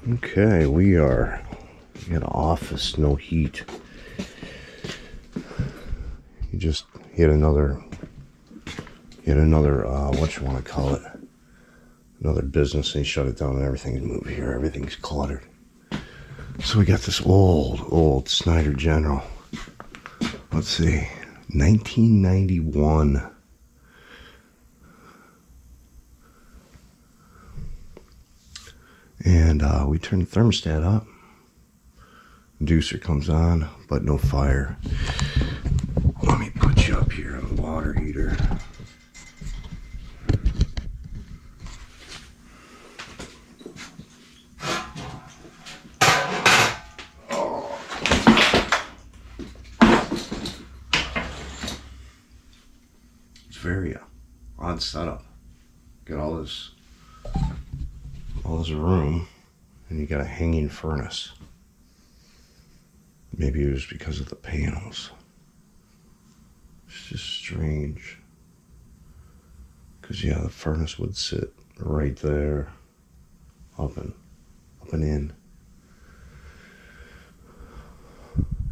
Okay, we are in an office, no heat. You just hit another what you want to call it, another business, and you shut it down and everything's moved here. Everything's cluttered. So we got this old Snyder General. Let's see, 1991. And we turn the thermostat up. Inducer comes on, but no fire. Let me put you up here on the water heater. Oh. It's very odd setup. Got all this room, and you got a hanging furnace. Maybe it was because of the panels. It's just strange. Because yeah, the furnace would sit right there, up and in,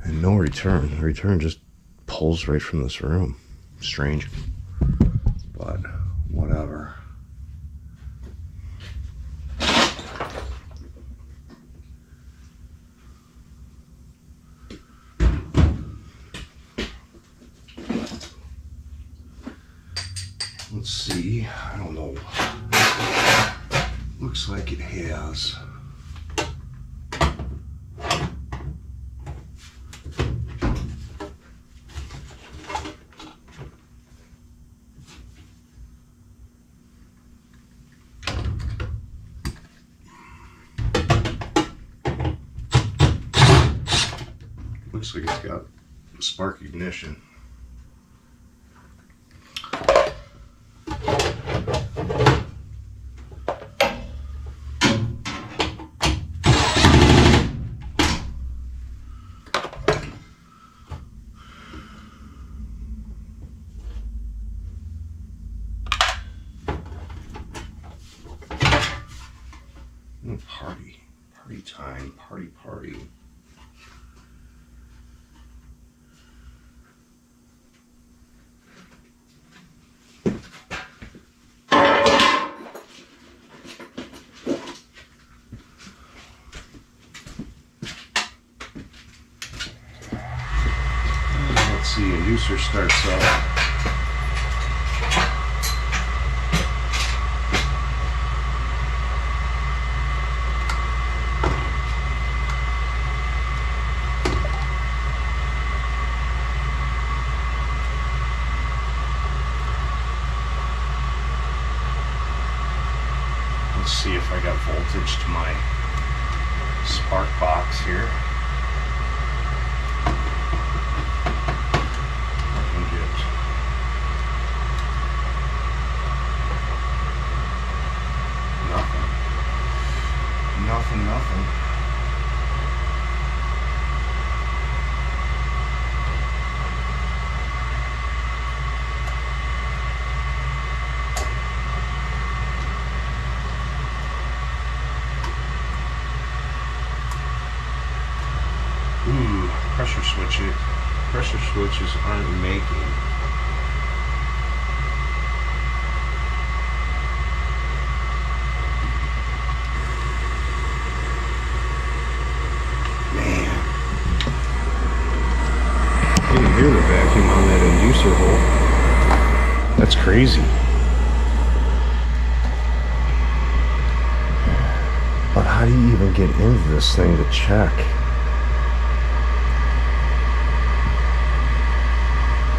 and no return. The return just pulls right from this room. Strange, but whatever. Let's see, I don't know. Looks like it has. Looks like it's got spark ignition. Party time, party. Let's see, inducer starts up. Let's see if I got voltage to my spark box here. I can get nothing. Pressure switches aren't making. Man, you can hear the vacuum on that inducer hole. That's crazy. But how do you even get into this thing to check?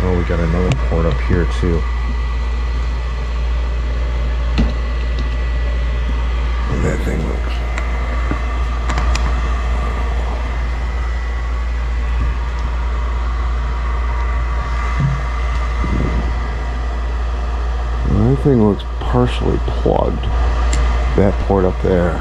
Oh, we got another port up here too. And that thing looks. That thing looks partially plugged. That port up there.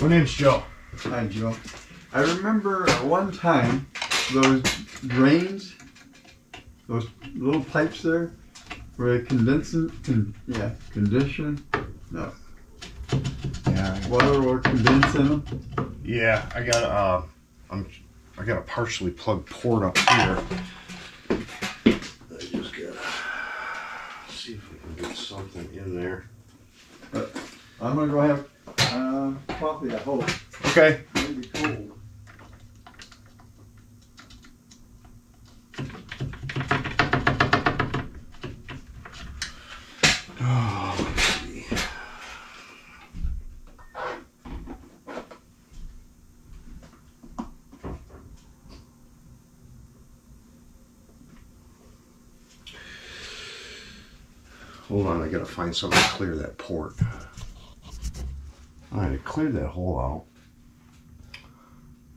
My name's Joe. Hi, Joe. I remember one time those drains, those little pipes there, were condition. No. Yeah. Water will condense in them. Yeah, I got a partially plugged port up here. I just gotta see if I can get something in there. But I'm gonna go have coffee, I hope. Okay. Maybe cold. Oh, let's see. Hold on, I gotta find something to clear that port. Alright, I cleared that hole out.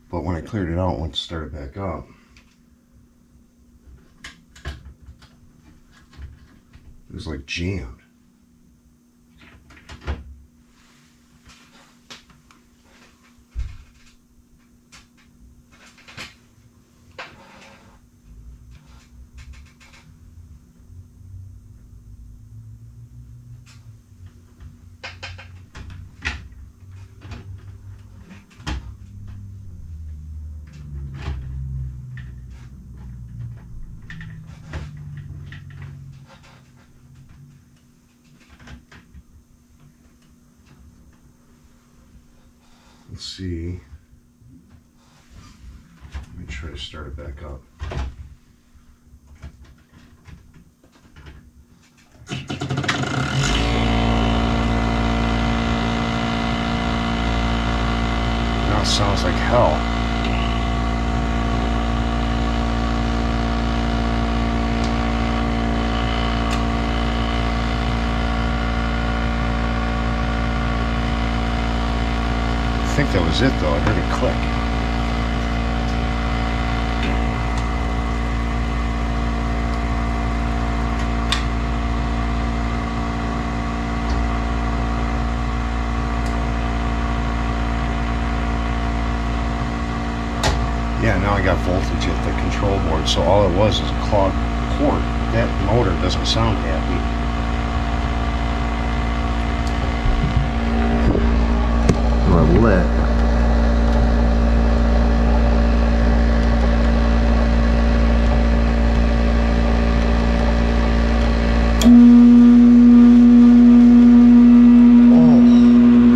But when I cleared it out, it went to start it back up. It was like jammed. Let's see. Let me try to start it back up. Now it sounds like hell. I think that was it though, I heard it click. Yeah, now I got voltage at the control board, so all it was is a clogged port. That motor doesn't sound happy. Lit.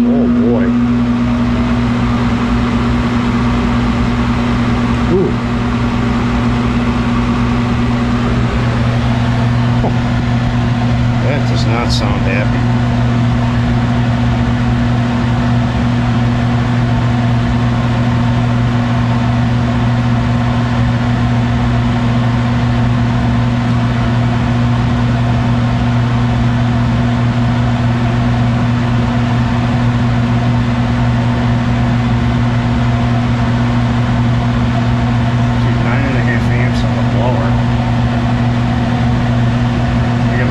Oh boy. Ooh. Oh. That does not sound happy.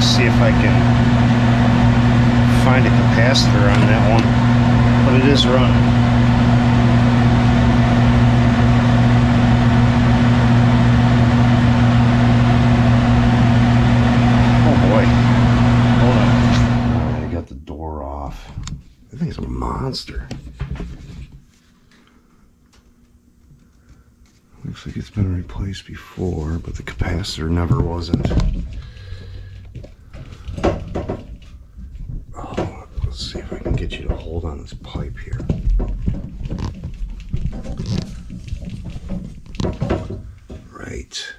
See if I can find a capacitor on that one, but it is running. Oh boy, hold on. Alright, I got the door off. That thing's a monster. Looks like it's been replaced before, but the capacitor never wasn't. Let's see if I can get you to hold on this pipe here. Right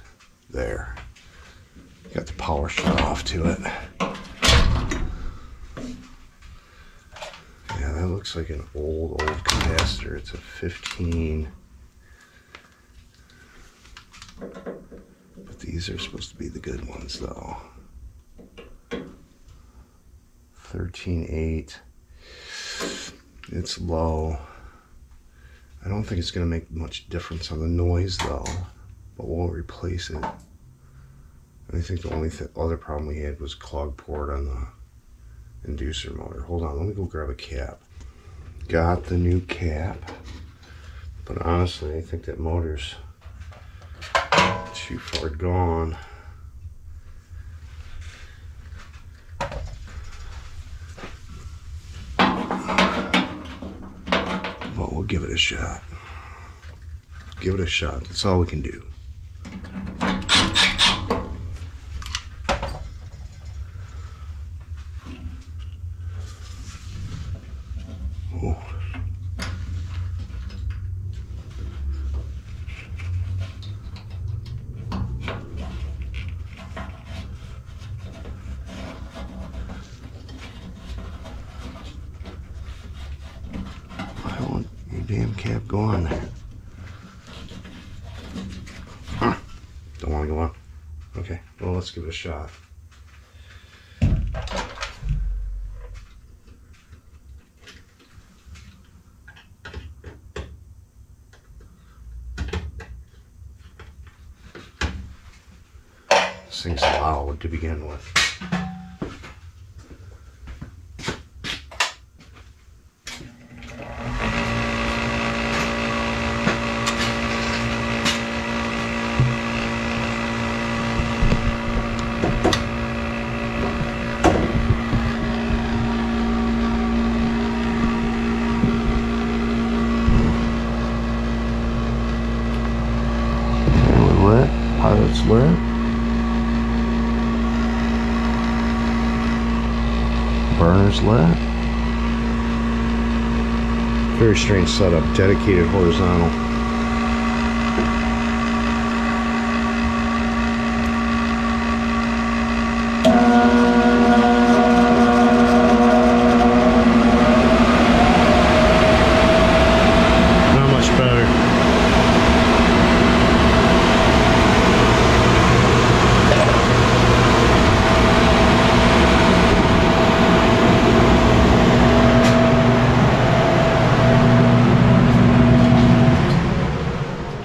there. Got the power shut off to it. Yeah, that looks like an old capacitor. It's a 15. But these are supposed to be the good ones though. 13.8. It's low. I don't think it's going to make much difference on the noise though, but we'll replace it. I think the only other problem we had was clogged port on the inducer motor. Hold on, let me go grab a cap. got the new cap, but honestly, I think that motor's too far gone. But we'll give it a shot. Give it a shot. That's all we can do. Oh. I don't want your damn cap go on there. Don't want to go on. Okay, well, let's give it a shot. This thing's loud to begin with. Lit. Pilot's lit. Burner's lit. Very strange setup. Dedicated horizontal. Not much better.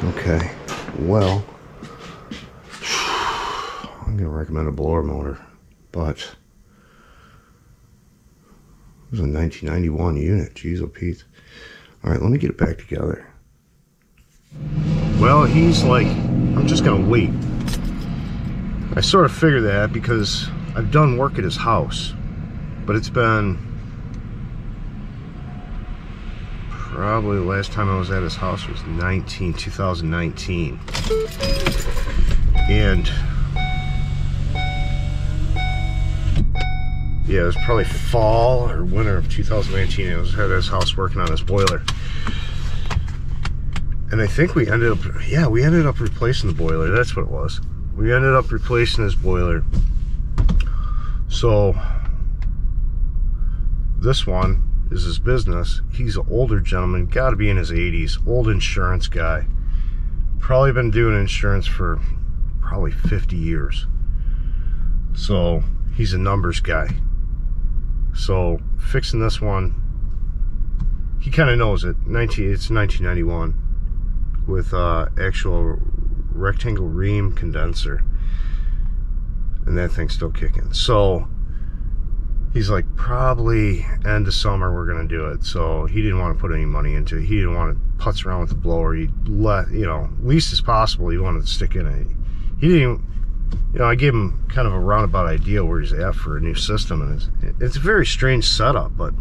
Okay, well, I'm going to recommend a blower motor, but it was a 1991 unit. Jeez, oh Pete. All right, let me get it back together. Well, he's like, I'm just going to wait. I sort of figured that because I've done work at his house, but it's been probably the last time I was at his house was 2019. And yeah, it was probably fall or winter of 2019. I was at his house working on his boiler. And I think we ended up, yeah, we ended up replacing the boiler. That's what it was. We ended up replacing his boiler. So this one is his business. He's an older gentleman, got to be in his 80s, old insurance guy. Probably been doing insurance for probably 50 years. So he's a numbers guy. So fixing this one, he kind of knows it. It's 1991 with actual rectangle ream condenser, and that thing's still kicking. So he's like, probably end of summer we're gonna do it. So he didn't want to put any money into it. He didn't want to putz around with the blower. He let, you know, least as possible, he wanted to stick in it. He didn't, you know, I gave him kind of a roundabout idea where he's at for a new system, and it's a very strange setup, but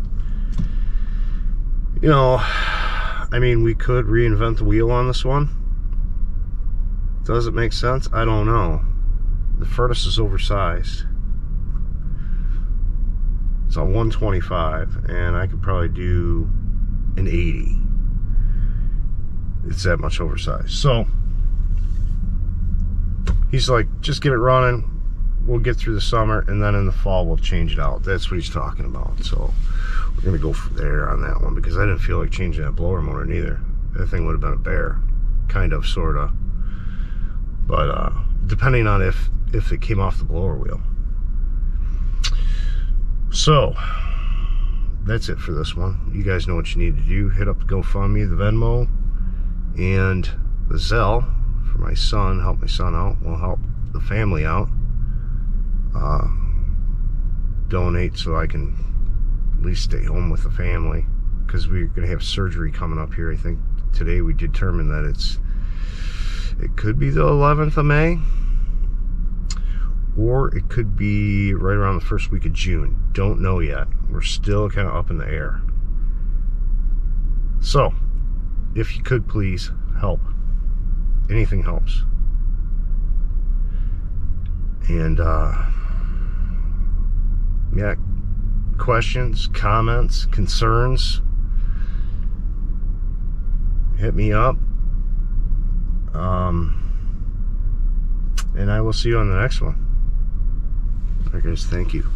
you know, I mean, we could reinvent the wheel on this one. Does it make sense? I don't know. The furnace is oversized. It's a 125, and I could probably do an 80. It's that much oversized. So he's like, just get it running. We'll get through the summer, and then in the fall we'll change it out. That's what he's talking about. So we're gonna go from there on that one, because I didn't feel like changing that blower motor neither. That thing would have been a bear, kind of, sorta. But depending on if it came off the blower wheel. So that's it for this one. You guys know what you need to do. Hit up the GoFundMe, the Venmo, and the Zelle for my son. Help my son out. Will help the family out. Donate so I can at least stay home with the family. because we're going to have surgery coming up here. I think today we determined that it could be the 11th of May, or it could be right around the first week of June. Don't know yet. We're still kind of up in the air. So, if you could please help. Anything helps. And, yeah, questions, comments, concerns, hit me up. And I will see you on the next one. All right, guys, thank you.